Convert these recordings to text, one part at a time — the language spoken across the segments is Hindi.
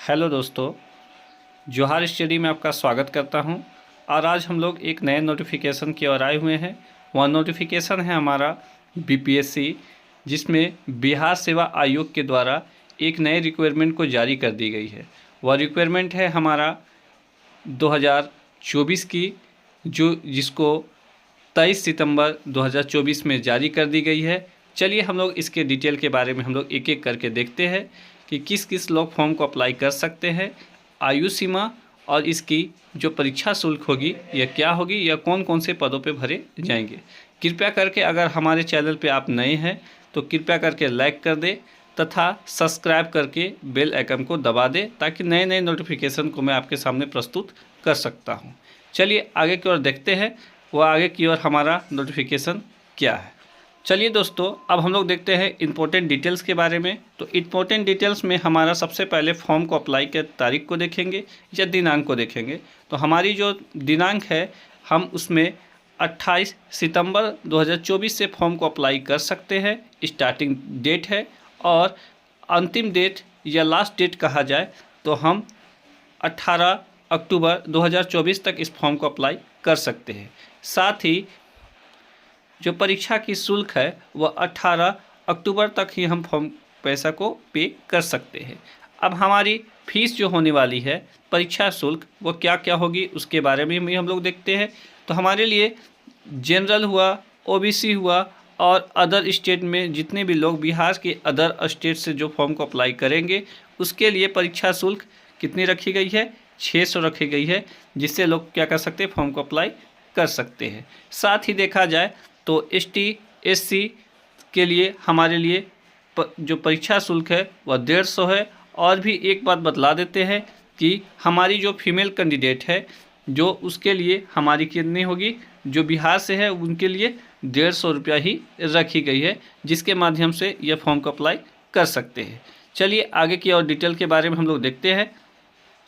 हेलो दोस्तों, जोहार स्टडी में आपका स्वागत करता हूं। और आज हम लोग एक नए नोटिफिकेशन की ओर आए हुए हैं। वह नोटिफिकेशन है हमारा बीपीएससी, जिसमें बिहार सेवा आयोग के द्वारा एक नए रिक्वायरमेंट को जारी कर दी गई है। वह रिक्वायरमेंट है हमारा 2024 की, जिसको 23 सितंबर 2024 में जारी कर दी गई है। चलिए हम लोग इसके डिटेल के बारे में हम लोग एक एक करके देखते हैं कि किस किस लोग फॉर्म को अप्लाई कर सकते हैं, आयु सीमा और इसकी जो परीक्षा शुल्क होगी यह क्या होगी, या कौन कौन से पदों पे भरे जाएंगे। कृपया करके अगर हमारे चैनल पे आप नए हैं तो कृपया करके लाइक कर दें तथा सब्सक्राइब करके बेल आइकन को दबा दें, ताकि नए नए नोटिफिकेशन को मैं आपके सामने प्रस्तुत कर सकता हूँ। चलिए आगे की ओर देखते हैं, वह आगे की ओर हमारा नोटिफिकेशन क्या है। चलिए दोस्तों, अब हम लोग देखते हैं इम्पोर्टेंट डिटेल्स के बारे में। तो इम्पोर्टेंट डिटेल्स में हमारा सबसे पहले फॉर्म को अप्लाई के तारीख को देखेंगे या दिनांक को देखेंगे। तो हमारी जो दिनांक है, हम उसमें 28 सितंबर 2024 से फॉर्म को अप्लाई कर सकते हैं, स्टार्टिंग डेट है। और अंतिम डेट या लास्ट डेट कहा जाए तो हम 18 अक्टूबर 2024 तक इस फॉर्म को अप्लाई कर सकते हैं। साथ ही जो परीक्षा की शुल्क है वह 18 अक्टूबर तक ही हम फॉर्म पैसा को पे कर सकते हैं। अब हमारी फीस जो होने वाली है, परीक्षा शुल्क, वो क्या क्या होगी उसके बारे में भी हम लोग देखते हैं। तो हमारे लिए जनरल हुआ, ओबीसी हुआ और अदर स्टेट में जितने भी लोग बिहार के अदर स्टेट से जो फॉर्म को अप्लाई करेंगे, उसके लिए परीक्षा शुल्क कितनी रखी गई है, 600 रखी गई है, जिससे लोग क्या कर सकते हैं, फॉर्म को अप्लाई कर सकते हैं। साथ ही देखा जाए तो एसटी एससी के लिए हमारे लिए जो परीक्षा शुल्क है वह 150 है। और भी एक बात बतला देते हैं कि हमारी जो फीमेल कैंडिडेट है, जो उसके लिए हमारी कितनी होगी, जो बिहार से है उनके लिए 150 रुपया ही रखी गई है, जिसके माध्यम से यह फॉर्म को अप्लाई कर सकते हैं। चलिए आगे की और डिटेल के बारे में हम लोग देखते हैं।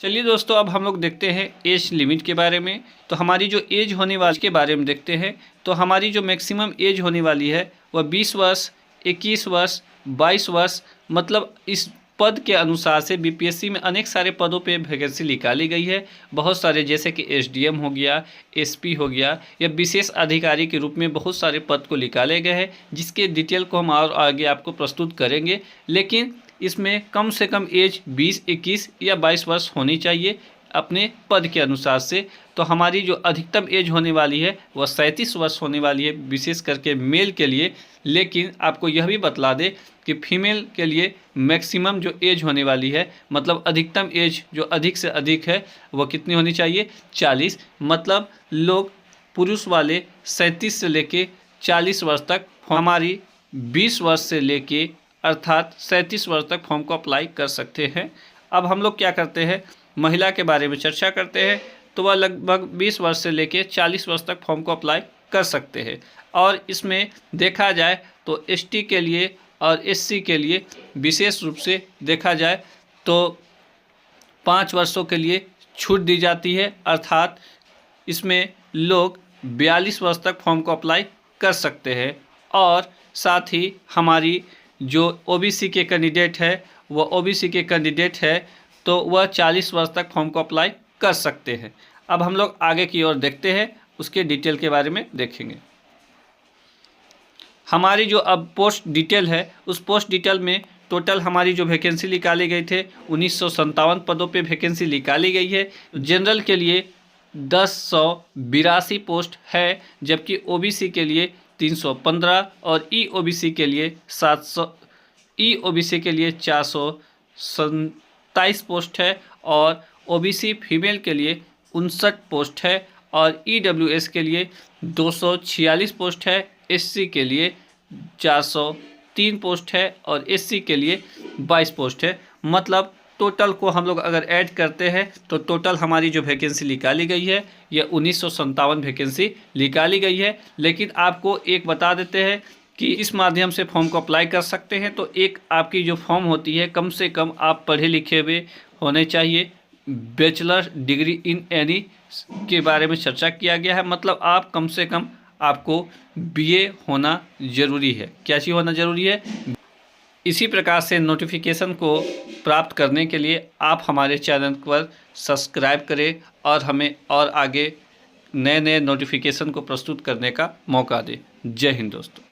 चलिए दोस्तों, अब हम लोग देखते हैं एज लिमिट के बारे में। तो हमारी जो एज होने वाली के बारे में देखते हैं। तो हमारी जो मैक्सिमम एज होने वाली है वह 20 वर्ष, 21 वर्ष, 22 वर्ष, मतलब इस पद के अनुसार से बीपीएससी में अनेक सारे पदों पे वैकेंसी निकाली गई है। बहुत सारे, जैसे कि एसडीएम हो गया, एसपी हो गया, या विशेष अधिकारी के रूप में बहुत सारे पद को निकाले गए हैं, जिसके डिटेल को हम और आगे आपको प्रस्तुत करेंगे। लेकिन इसमें कम से कम एज 20, 21 या 22 वर्ष होनी चाहिए अपने पद के अनुसार से। तो हमारी जो अधिकतम एज होने वाली है वह 37 वर्ष होने वाली है, विशेष करके मेल के लिए। लेकिन आपको यह भी बतला दे कि फीमेल के लिए मैक्सिमम जो एज होने वाली है, मतलब अधिकतम एज जो अधिक से अधिक है, वह कितनी होनी चाहिए, 40। मतलब लोग पुरुष वाले 37 से लेके 40 वर्ष तक, हमारी 20 वर्ष से लेके अर्थात 37 वर्ष तक फॉर्म को अप्लाई कर सकते हैं। अब हम लोग क्या करते हैं, महिला के बारे में चर्चा करते हैं। तो वह लगभग 20 वर्ष से लेके 40 वर्ष तक फॉर्म को अप्लाई कर सकते हैं। और इसमें देखा जाए तो एसटी के लिए और एससी के लिए विशेष रूप से देखा जाए तो 5 वर्षों के लिए छूट दी जाती है, अर्थात इसमें लोग 42 वर्ष तक फॉर्म को अप्लाई कर सकते हैं। और साथ ही हमारी जो ओबीसी के कैंडिडेट है, वह ओबीसी के कैंडिडेट है तो वह 40 वर्ष तक फॉर्म को अप्लाई कर सकते हैं। अब हम लोग आगे की ओर देखते हैं, उसके डिटेल के बारे में देखेंगे। हमारी जो अब पोस्ट डिटेल है, उस पोस्ट डिटेल में टोटल हमारी जो वैकेंसी निकाली गई थे 1957 पदों पे वैकेंसी निकाली गई है। जनरल के लिए 1082 पोस्ट है, जबकि ओबीसी के लिए 315 और ईओबीसी के लिए 700, ईओबीसी के लिए 427 पोस्ट है। और ओबीसी फीमेल के लिए 59 पोस्ट है। और ईडब्ल्यूएस के लिए 246 पोस्ट है। एससी के लिए 403 पोस्ट है और एससी के लिए 22 पोस्ट है। मतलब टोटल को हम लोग अगर ऐड करते हैं तो टोटल हमारी जो वैकेंसी निकाली गई है यह 1957 वैकेंसी निकाली गई है। लेकिन आपको एक बता देते हैं कि इस माध्यम से फॉर्म को अप्लाई कर सकते हैं। तो एक आपकी जो फॉर्म होती है, कम से कम आप पढ़े लिखे हुए होने चाहिए, बैचलर डिग्री इन एनी के बारे में चर्चा किया गया है। मतलब आप कम से कम, आपको बीए होना ज़रूरी है। क्या चीज़ होना ज़रूरी है, इसी प्रकार से नोटिफिकेशन को प्राप्त करने के लिए आप हमारे चैनल पर सब्सक्राइब करें और हमें और आगे नए नए नोटिफिकेशन को प्रस्तुत करने का मौका दें। जय हिंद दोस्तों।